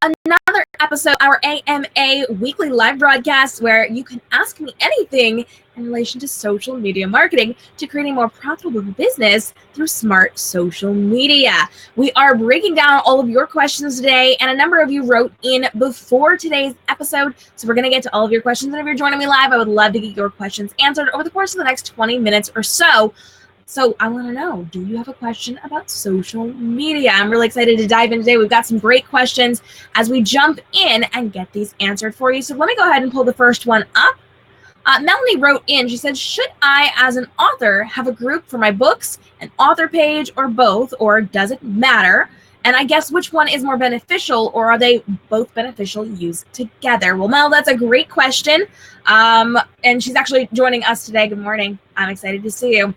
another episode, our AMA weekly live broadcast, where you can ask me anything in relation to social media marketing to create a more profitable business through smart social media. We are breaking down all of your questions today, and a number of you wrote in before today's episode, so we're going to get to all of your questions. And if you're joining me live, I would love to get your questions answered over the course of the next 20 minutes or so. So I want to know, do you have a question about social media? I'm really excited to dive in today. We've got some great questions as we jump in and get these answered for you. So let me go ahead and pull the first one up. Melanie wrote in, she said, should I, as an author, have a group for my books, an author page, or both, or does it matter? And I guess which one is more beneficial, or are they both beneficial used together? Well, Mel, that's a great question. And she's actually joining us today. Good morning. I'm excited to see you.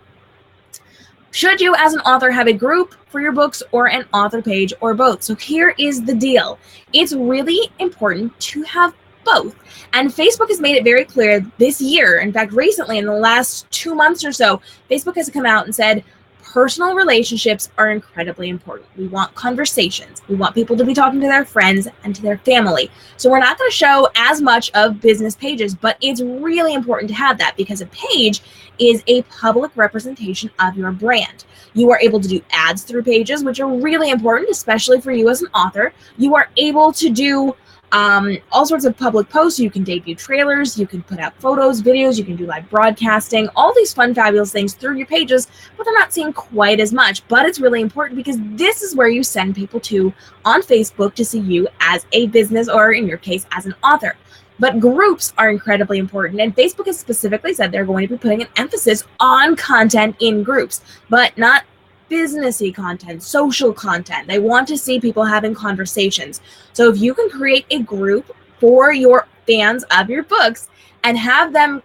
Should you, as an author, have a group for your books or an author page or both? So here is the deal. It's really important to have both. And Facebook has made it very clear this year, in fact, recently in the last 2 months or so, Facebook has come out and said, personal relationships are incredibly important. We want conversations. We want people to be talking to their friends and to their family. So we're not going to show as much of business pages, but it's really important to have that because a page is a public representation of your brand. You are able to do ads through pages, which are really important, especially for you as an author. You are able to do all sorts of public posts. You can debut trailers, you can put out photos, videos, you can do live broadcasting, all these fun, fabulous things through your pages, but they're not seen quite as much. But it's really important because this is where you send people to on Facebook to see you as a business, or in your case, as an author. But groups are incredibly important, and Facebook has specifically said they're going to be putting an emphasis on content in groups, but not businessy content, social content. They want to see people having conversations. So if you can create a group for your fans of your books and have them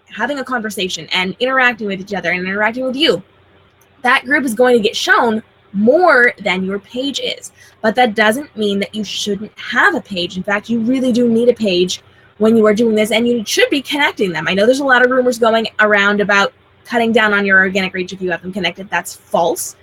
having a conversation and interacting with each other and interacting with you, that group is going to get shown more than your page is. But that doesn't mean that you shouldn't have a page. In fact, you really do need a page when you are doing this, and you should be connecting them. I know there's a lot of rumors going around about cutting down on your organic reach if you have them connected. That's false.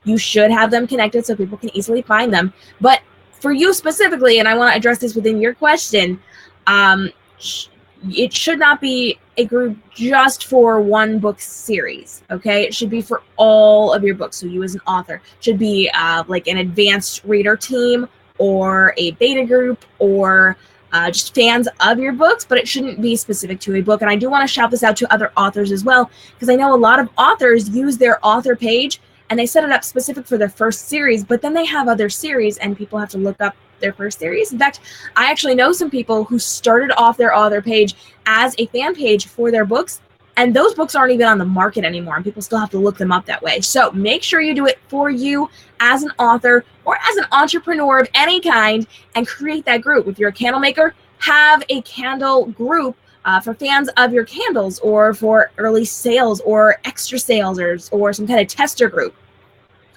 You should have them connected so people can easily find them. But for you specifically, and I want to address this within your question, it should not be a group just for one book series, okay? It should be for all of your books. So you as an author should be like an advanced reader team or a beta group or just fans of your books, but it shouldn't be specific to a book. And I do want to shout this out to other authors as well, because I know a lot of authors use their author page and they set it up specific for their first series, but then they have other series and people have to look up their first series. In fact, I actually know some people who started off their author page as a fan page for their books, and those books aren't even on the market anymore, and people still have to look them up that way. So make sure you do it for you as an author or as an entrepreneur of any kind and create that group. If you're a candle maker, have a candle group for fans of your candles, or for early sales or extra sales, or some kind of tester group.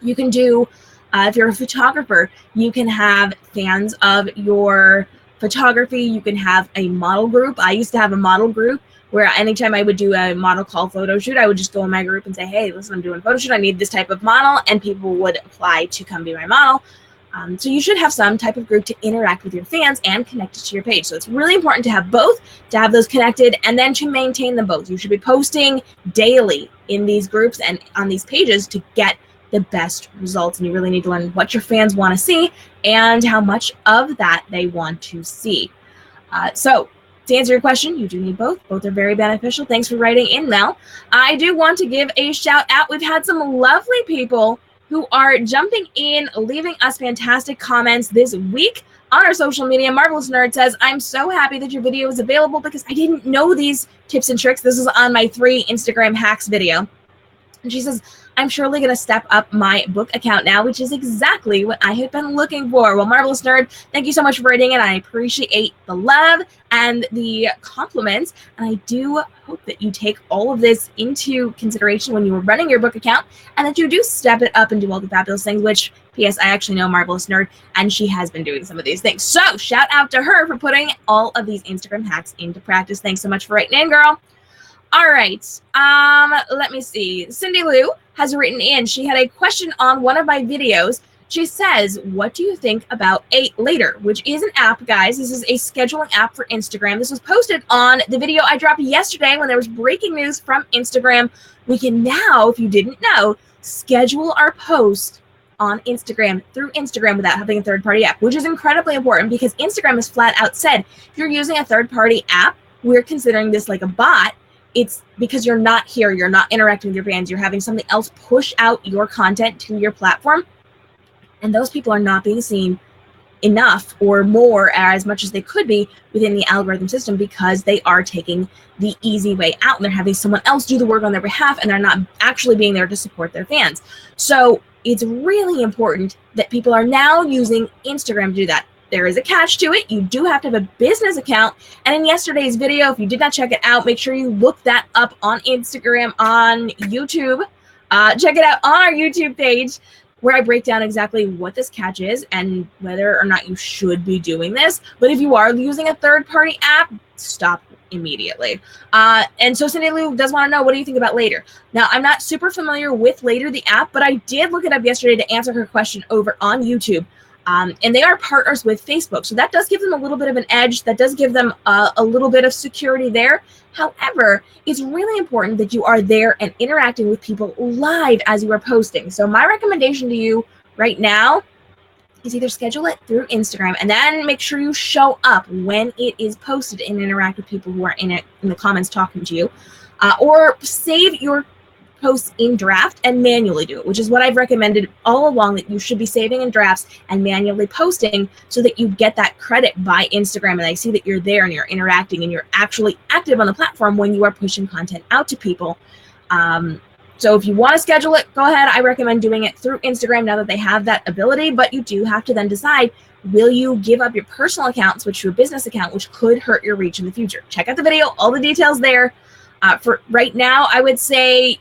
You can do, if you're a photographer, you can have fans of your photography. You can have a model group. I used to have a model group where anytime I would do a model call photo shoot, I would just go in my group and say, hey, listen, I'm doing a photo shoot. I need this type of model. And people would apply to come be my model. So you should have some type of group to interact with your fans and connect it to your page. So it's really important to have both, to have those connected, and then to maintain them both. You should be posting daily in these groups and on these pages to get the best results. And you really need to learn what your fans want to see and how much of that they want to see. So to answer your question, you do need both. Both are very beneficial. Thanks for writing in, Mel. I do want to give a shout out. We've had some lovely people who are jumping in, leaving us fantastic comments this week on our social media. Marvelous Nerd says, I'm so happy that your video is available because I didn't know these tips and tricks. This is on my 3 Instagram hacks video. And she says, I'm surely going to step up my book account now, which is exactly what I had been looking for. Well, Marvelous Nerd, thank you so much for writing in. I appreciate the love and the compliments. And I do hope that you take all of this into consideration when you are running your book account, and that you do step it up and do all the fabulous things, which, P.S., I actually know Marvelous Nerd, and she has been doing some of these things. So shout out to her for putting all of these Instagram hacks into practice. Thanks so much for writing in, girl. All right, let me see. Cindy Lou has written in. She had a question on one of my videos. She says, what do you think about Later, which is an app, guys. This is a scheduling app for Instagram. This was posted on the video I dropped yesterday when there was breaking news from Instagram. We can now, if you didn't know, schedule our post on Instagram through Instagram without having a third-party app, which is incredibly important because Instagram has flat out said, if you're using a third-party app, we're considering this like a bot. It's because you're not here, you're not interacting with your fans, you're having something else push out your content to your platform, and those people are not being seen enough or more as much as they could be within the algorithm system because they are taking the easy way out and they're having someone else do the work on their behalf and they're not actually being there to support their fans. So it's really important that people are now using Instagram to do that. There is a catch to it. You do have to have a business account. And in yesterday's video, if you did not check it out, make sure you look that up on Instagram, on YouTube. Check it out on our YouTube page, where I break down exactly what this catch is and whether or not you should be doing this. But if you are using a third-party app, stop immediately. And so Cindy Lou does want to know, what do you think about Later? Now, I'm not super familiar with Later, the app, but I did look it up yesterday to answer her question over on YouTube. And they are partners with Facebook. So that does give them a little bit of an edge. That does give them a little bit of security there. However, it's really important that you are there and interacting with people live as you are posting. So my recommendation to you right now is either schedule it through Instagram and then make sure you show up when it is posted and interact with people who are in the comments talking to you, or save your posts in draft and manually do it, which is what I've recommended all along, that you should be saving in drafts and manually posting so that you get that credit by Instagram and they see that you're there and you're interacting and you're actually active on the platform when you are pushing content out to people. So if you want to schedule it, go ahead. I recommend doing it through Instagram now that they have that ability, but you do have to then decide, will you give up your personal account, switch to a business account, which could hurt your reach in the future. Check out the video, all the details there. For right now, I would say,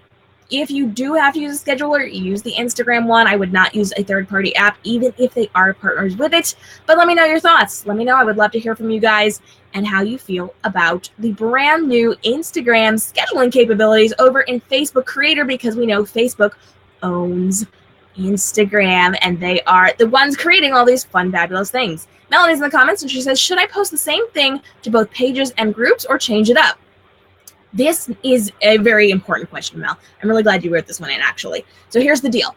if you do have to use a scheduler, use the Instagram one. I would not use a third-party app, even if they are partners with it. But let me know your thoughts. Let me know. I would love to hear from you guys and how you feel about the brand new Instagram scheduling capabilities over in Facebook Creator, because we know Facebook owns Instagram and they are the ones creating all these fun, fabulous things. Melanie's in the comments and she says, should I post the same thing to both pages and groups or change it up? This is a very important question, Mel. I'm really glad you wrote this one in, actually. So here's the deal.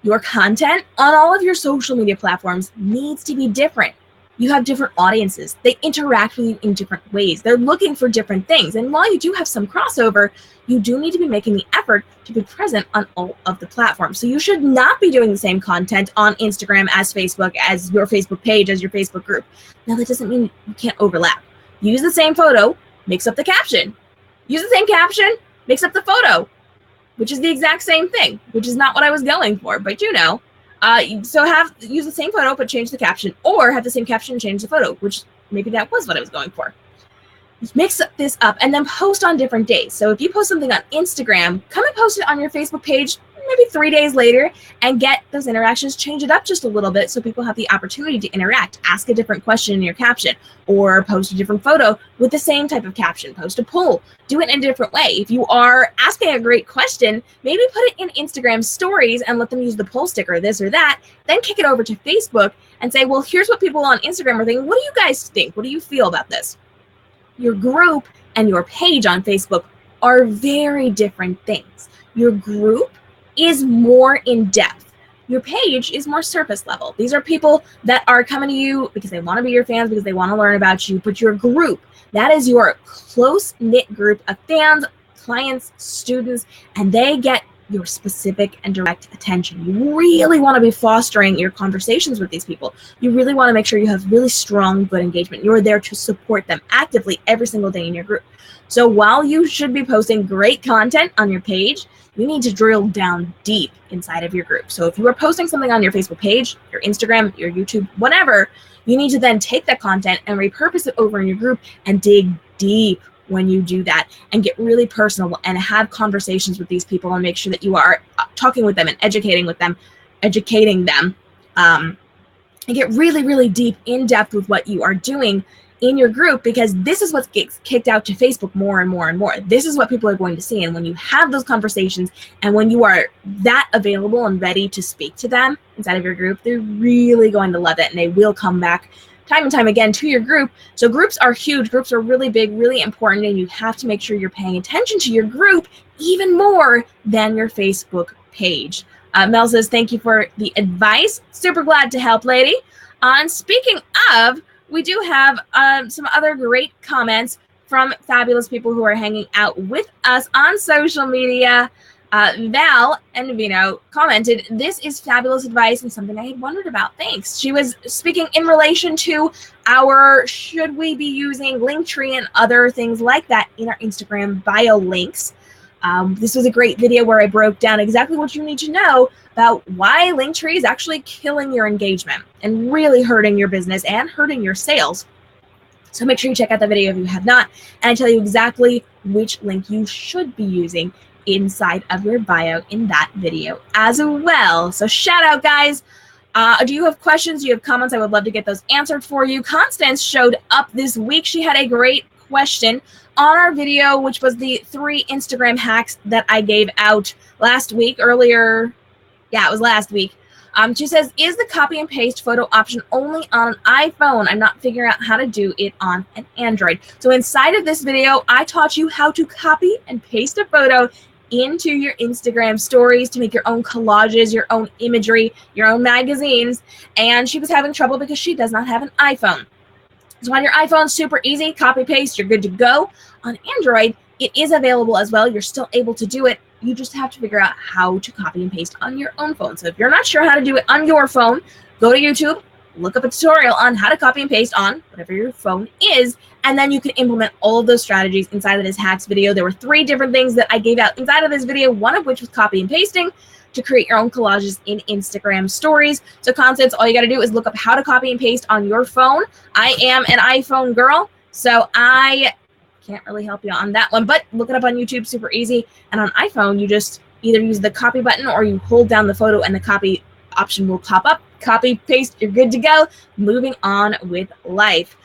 Your content on all of your social media platforms needs to be different. You have different audiences. They interact with you in different ways. They're looking for different things. And while you do have some crossover, you do need to be making the effort to be present on all of the platforms. So you should not be doing the same content on Instagram as Facebook, as your Facebook page, as your Facebook group. Now, that doesn't mean you can't overlap. Use the same photo, mix up the caption. Use the same caption, mix up the photo, which is the exact same thing, which is not what I was going for, but you know. So use the same photo, but change the caption, or have the same caption and change the photo, which maybe that was what I was going for. Mix this up and then post on different days. So if you post something on Instagram, come and post it on your Facebook page maybe 3 days later and get those interactions, change it up just a little bit so people have the opportunity to interact. Ask a different question in your caption or post a different photo with the same type of caption. Post a poll. Do it in a different way. If you are asking a great question, maybe put it in Instagram stories and let them use the poll sticker, this or that. Then kick it over to Facebook and say, well, here's what people on Instagram are thinking. What do you guys think? What do you feel about this? Your group and your page on Facebook are very different things. Your group is more in depth. Your page is more surface level. These are people that are coming to you because they want to be your fans, because they want to learn about you. But your group, that is your close-knit group of fans, clients, students, and they get your specific and direct attention. You really want to be fostering your conversations with these people. You really want to make sure you have really strong, good engagement. You're there to support them actively every single day in your group. So while you should be posting great content on your page, you need to drill down deep inside of your group. So if you are posting something on your Facebook page, your Instagram, your YouTube, whatever, you need to then take that content and repurpose it over in your group and dig deep when you do that and get really personal and have conversations with these people and make sure that you are talking with them and educating them, and get really, really deep in depth with what you are doing in your group, because this is what gets kicked out to Facebook more and more and more. This is what people are going to see. And when you have those conversations and when you are that available and ready to speak to them inside of your group, they're really going to love it, and they will come back time and time again to your group. So groups are huge. Groups are really big, really important, and you have to make sure you're paying attention to your group even more than your Facebook page. Mel says, thank you for the advice. Super glad to help, lady. And speaking of, we do have some other great comments from fabulous people who are hanging out with us on social media. Val and Vino commented, this is fabulous advice and something I had wondered about. Thanks. She was speaking in relation to our, should we be using Linktree and other things like that in our Instagram bio links. This was a great video where I broke down exactly what you need to know about why Linktree is actually killing your engagement and really hurting your business and hurting your sales. So make sure you check out the video if you have not, and I tell you exactly which link you should be using inside of your bio in that video as well. So shout out, guys. Do you have questions? Do you have comments? I would love to get those answered for you. Constance showed up this week. She had a great question on our video, which was the 3 Instagram hacks that I gave out last week, earlier. Yeah, it was last week. She says, is the copy and paste photo option only on an iPhone? I'm not figuring out how to do it on an Android. So inside of this video, I taught you how to copy and paste a photo into your Instagram stories to make your own collages, your own imagery, your own magazines. And she was having trouble because she does not have an iPhone. So on your iPhone, super easy, copy paste, you're good to go. On Android, it is available as well. You're still able to do it. You just have to figure out how to copy and paste on your own phone. So if you're not sure how to do it on your phone, go to YouTube, look up a tutorial on how to copy and paste on whatever your phone is, and then you can implement all of those strategies inside of this hacks video. There were 3 different things that I gave out inside of this video, one of which was copy and pasting to create your own collages in Instagram stories. So Constance, all you got to do is look up how to copy and paste on your phone. I am an iPhone girl, so I can't really help you on that one, but look it up on YouTube, super easy. And on iPhone, you just either use the copy button or you hold down the photo and the copy option will pop up. Copy, paste, you're good to go. Moving on with life.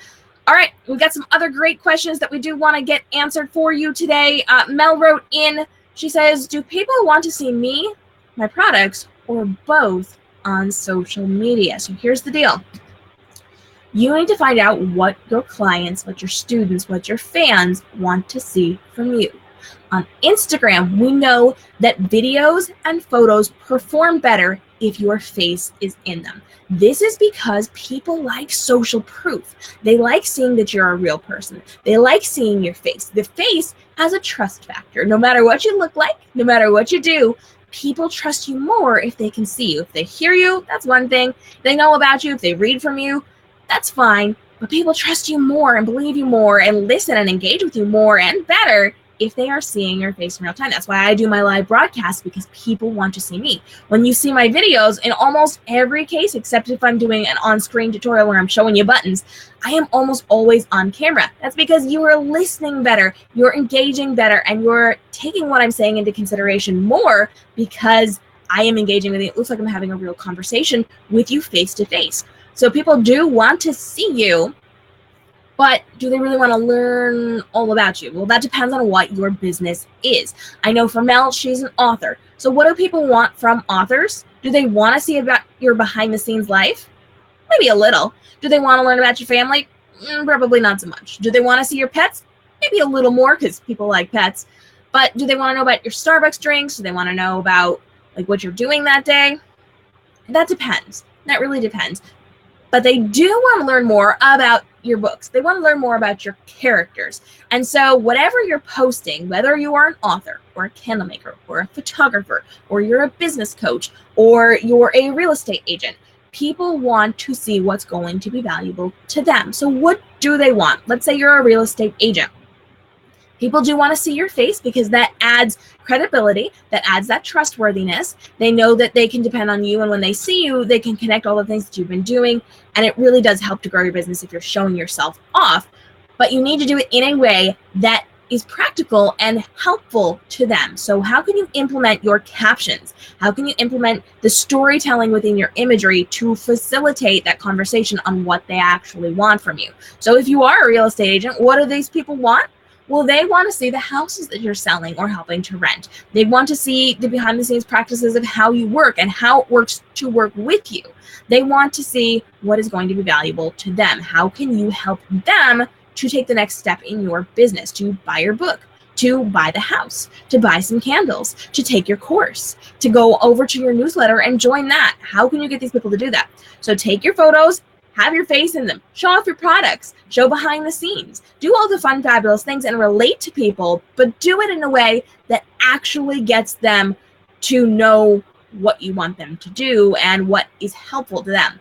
All right, we've got some other great questions that we do want to get answered for you today. Mel wrote in, she says, do people want to see me, my products, or both on social media? So here's the deal. You need to find out what your clients, what your students, what your fans want to see from you. On Instagram, we know that videos and photos perform better if your face is in them. This is because people like social proof. They like seeing that you're a real person. They like seeing your face. The face has a trust factor. No matter what you look like, no matter what you do, people trust you more if they can see you. If they hear you, that's one thing. If they know about you, if they read from you, that's fine. But people trust you more and believe you more and listen and engage with you more and better if they are seeing your face in real time. That's why I do my live broadcast, because people want to see me. When you see my videos, in almost every case, except if I'm doing an on-screen tutorial where I'm showing you buttons, I am almost always on camera. That's because you are listening better, you're engaging better, and you're taking what I'm saying into consideration more because I am engaging with you. It looks like I'm having a real conversation with you face to face. So people do want to see you, but do they really want to learn all about you? Well, that depends on what your business is. I know for Mel, she's an author. So what do people want from authors? Do they want to see about your behind the scenes life? Maybe a little. Do they want to learn about your family? Probably not so much. Do they want to see your pets? Maybe a little more, because people like pets. But do they want to know about your Starbucks drinks? Do they want to know about like what you're doing that day? That depends. That really depends. But they do want to learn more about your books. They want to learn more about your characters. And so whatever you're posting, whether you are an author or a candle maker or a photographer or you're a business coach or you're a real estate agent, people want to see what's going to be valuable to them. So what do they want? Let's say you're a real estate agent. People do want to see your face because that adds credibility, that adds that trustworthiness. They know that they can depend on you, and when they see you, they can connect all the things that you've been doing, and it really does help to grow your business if you're showing yourself off. But you need to do it in a way that is practical and helpful to them. So how can you implement your captions? How can you implement the storytelling within your imagery to facilitate that conversation on what they actually want from you? So if you are a real estate agent, what do these people want? Well, they want to see the houses that you're selling or helping to rent. They want to see the behind the scenes practices of how you work and how it works to work with you. They want to see what is going to be valuable to them. How can you help them to take the next step in your business, to buy your book, to buy the house, to buy some candles, to take your course, to go over to your newsletter and join that? How can you get these people to do that? So take your photos, have your face in them, show off your products, show behind the scenes, do all the fun, fabulous things and relate to people, but do it in a way that actually gets them to know what you want them to do and what is helpful to them.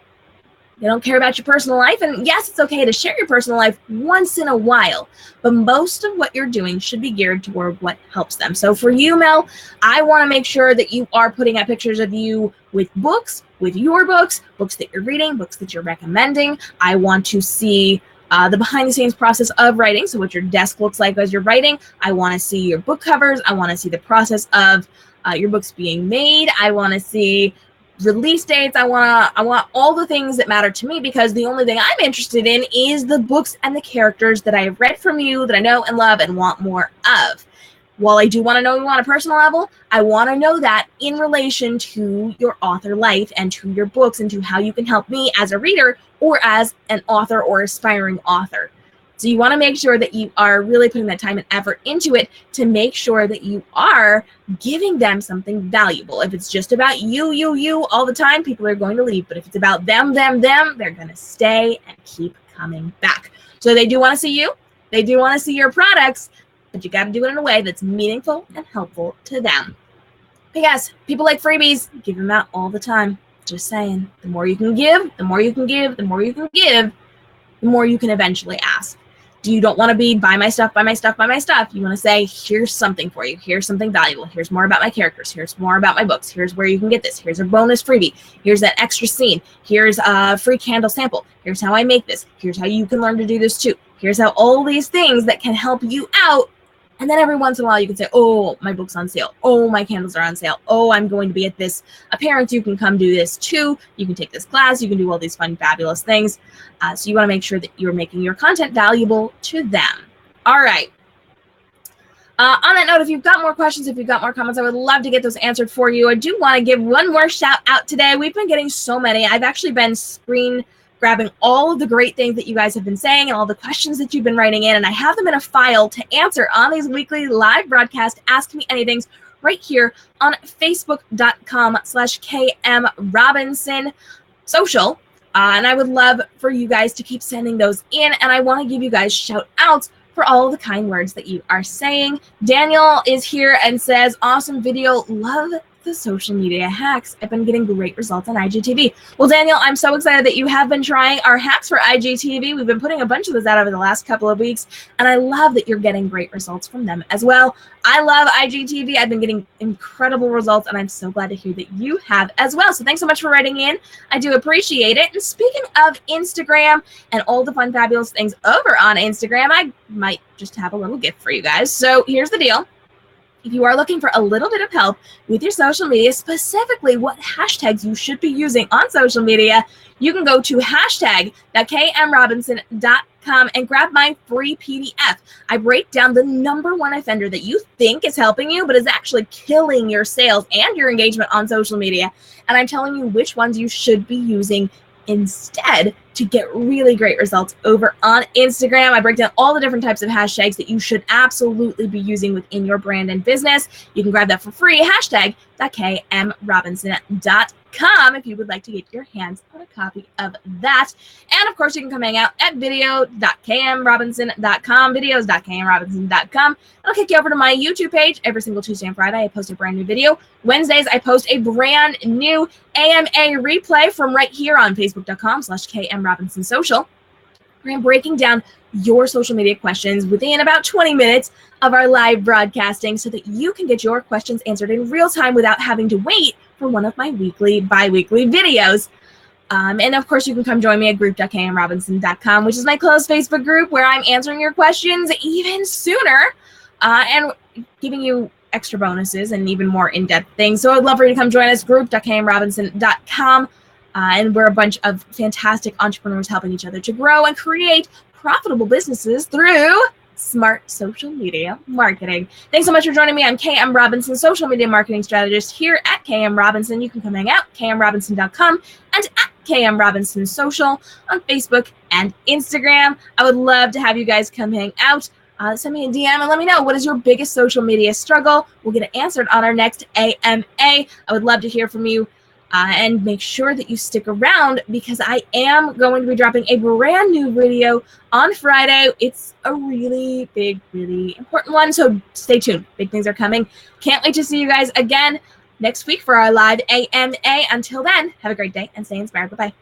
They don't care about your personal life, and yes, it's okay to share your personal life once in a while, but most of what you're doing should be geared toward what helps them. So for you, Mel, I want to make sure that you are putting out pictures of you with books, with your books, books that you're reading, books that you're recommending. I want to see the behind the scenes process of writing, so what your desk looks like as you're writing. I want to see your book covers. I want to see the process of your books being made. I want to see release dates. I want all the things that matter to me, because the only thing I'm interested in is the books and the characters that I've read from you, that I know and love and want more of. While I do want to know you on a personal level, I want to know that in relation to your author life and to your books and to how you can help me as a reader or as an author or aspiring author. So you want to make sure that you are really putting that time and effort into it to make sure that you are giving them something valuable. If it's just about you all the time, people are going to leave. But if it's about them, they're going to stay and keep coming back. So they do want to see you. They do want to see your products, but you got to do it in a way that's meaningful and helpful to them. But yes, people like freebies, give them out all the time. Just saying, the more you can give, the more you can give, the more you can give, the more you can eventually ask. You don't want to be buy my stuff, buy my stuff, buy my stuff. You want to say, here's something for you. Here's something valuable. Here's more about my characters. Here's more about my books. Here's where you can get this. Here's a bonus freebie. Here's that extra scene. Here's a free candle sample. Here's how I make this. Here's how you can learn to do this too. Here's how all these things that can help you out. And then every once in a while you can say, oh, my book's on sale. Oh, my candles are on sale. Oh, I'm going to be at this appearance. You can come do this too. You can take this class. You can do all these fun, fabulous things. So you want to make sure that you're making your content valuable to them. All right. On that note, if you've got more questions, if you've got more comments, I would love to get those answered for you. I do want to give one more shout out today. We've been getting so many. I've actually been screen grabbing all of the great things that you guys have been saying and all the questions that you've been writing in, and I have them in a file to answer on these weekly live broadcasts, Ask Me Anythings, right here on facebook.com/KM Robinson and I would love for you guys to keep sending those in, and I want to give you guys shout outs for all of the kind words that you are saying. Daniel is here and says, awesome video, love the social media hacks. I've been getting great results on IGTV. Well, Daniel, I'm so excited that you have been trying our hacks for IGTV. We've been putting a bunch of those out over the last couple of weeks, and I love that you're getting great results from them as well. I love IGTV. I've been getting incredible results, and I'm so glad to hear that you have as well. So thanks so much for writing in. I do appreciate it. And speaking of Instagram and all the fun, fabulous things over on Instagram, I might just have a little gift for you guys. So here's the deal. If you are looking for a little bit of help with your social media, specifically what hashtags you should be using on social media, you can go to #KMRobinson.com and grab my free PDF. I break down the #1 offender that you think is helping you, but is actually killing your sales and your engagement on social media. And I'm telling you which ones you should be using instead to get really great results over on Instagram. I break down all the different types of hashtags that you should absolutely be using within your brand and business. You can grab that for free, #KMRobinson.com if you would like to get your hands on a copy of that. And of course, you can come hang out at video.kmrobinson.com, videos.kmrobinson.com. I'll kick you over to my YouTube page. Every single Tuesday and Friday, I post a brand new video. Wednesdays, I post a brand new AMA replay from right here on facebook.com/KMRobinsonSocial. I'm breaking down your social media questions within about 20 minutes of our live broadcasting so that you can get your questions answered in real time without having to wait for one of my bi-weekly videos. And of course, you can come join me at group.kmrobinson.com, which is my closed Facebook group where I'm answering your questions even sooner. and giving you extra bonuses and even more in-depth things. So I'd love for you to come join us, group.kmrobinson.com. And we're a bunch of fantastic entrepreneurs helping each other to grow and create profitable businesses through smart social media marketing. Thanks so much for joining me. I'm KM Robinson, social media marketing strategist here at KM Robinson. You can come hang out, kmrobinson.com, and at KM Robinson Social on Facebook and Instagram. I would love to have you guys come hang out. Send me a DM and let me know, what is your biggest social media struggle? We'll get it answered on our next AMA. I would love to hear from you. And make sure that you stick around, because I am going to be dropping a brand new video on Friday. It's a really big, really important one, so stay tuned. Big things are coming. Can't wait to see you guys again next week for our live AMA. Until then, have a great day and stay inspired. Bye-bye.